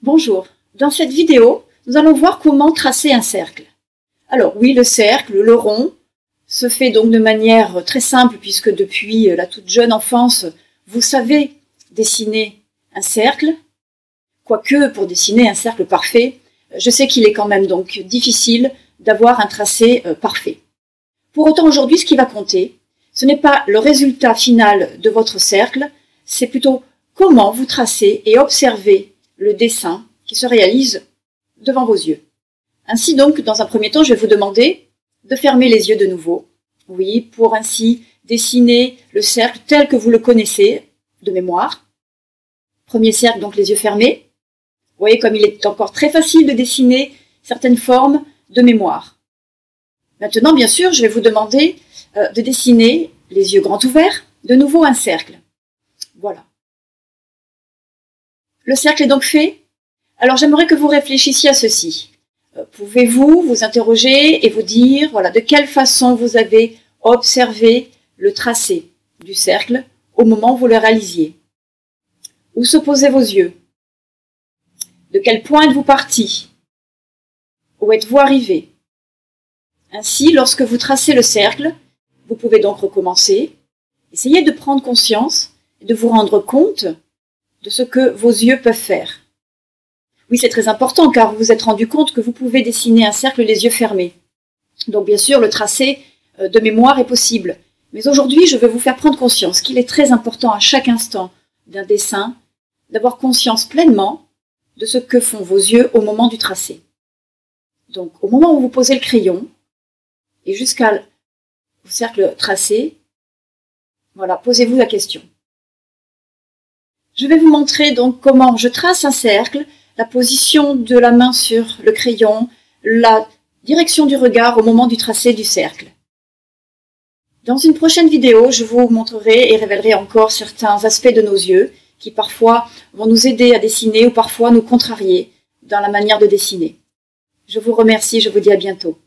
Bonjour, dans cette vidéo, nous allons voir comment tracer un cercle. Alors oui, le cercle, le rond, se fait donc de manière très simple puisque depuis la toute jeune enfance, vous savez dessiner un cercle. Quoique pour dessiner un cercle parfait, je sais qu'il est quand même donc difficile d'avoir un tracé parfait. Pour autant aujourd'hui, ce qui va compter, ce n'est pas le résultat final de votre cercle, c'est plutôt comment vous tracez et observez le dessin qui se réalise devant vos yeux. Ainsi donc, dans un premier temps, je vais vous demander de fermer les yeux de nouveau. Oui, pour ainsi dessiner le cercle tel que vous le connaissez de mémoire. Premier cercle, donc les yeux fermés. Vous voyez comme il est encore très facile de dessiner certaines formes de mémoire. Maintenant, bien sûr, je vais vous demander de dessiner les yeux grands ouverts, de nouveau un cercle. Voilà. Le cercle est donc fait. Alors j'aimerais que vous réfléchissiez à ceci. Pouvez-vous vous interroger et vous dire voilà, de quelle façon vous avez observé le tracé du cercle au moment où vous le réalisiez? Où se posaient vos yeux? De quel point êtes-vous parti? Où êtes-vous arrivé? Ainsi, lorsque vous tracez le cercle, vous pouvez donc recommencer. Essayez de prendre conscience et de vous rendre compte de ce que vos yeux peuvent faire. Oui, c'est très important car vous vous êtes rendu compte que vous pouvez dessiner un cercle les yeux fermés. Donc bien sûr, le tracé de mémoire est possible. Mais aujourd'hui, je veux vous faire prendre conscience qu'il est très important à chaque instant d'un dessin d'avoir conscience pleinement de ce que font vos yeux au moment du tracé. Donc au moment où vous posez le crayon et jusqu'à le cercle tracé, voilà, posez-vous la question. Je vais vous montrer donc comment je trace un cercle, la position de la main sur le crayon, la direction du regard au moment du tracé du cercle. Dans une prochaine vidéo, je vous montrerai et révélerai encore certains aspects de nos yeux qui parfois vont nous aider à dessiner ou parfois nous contrarier dans la manière de dessiner. Je vous remercie, je vous dis à bientôt.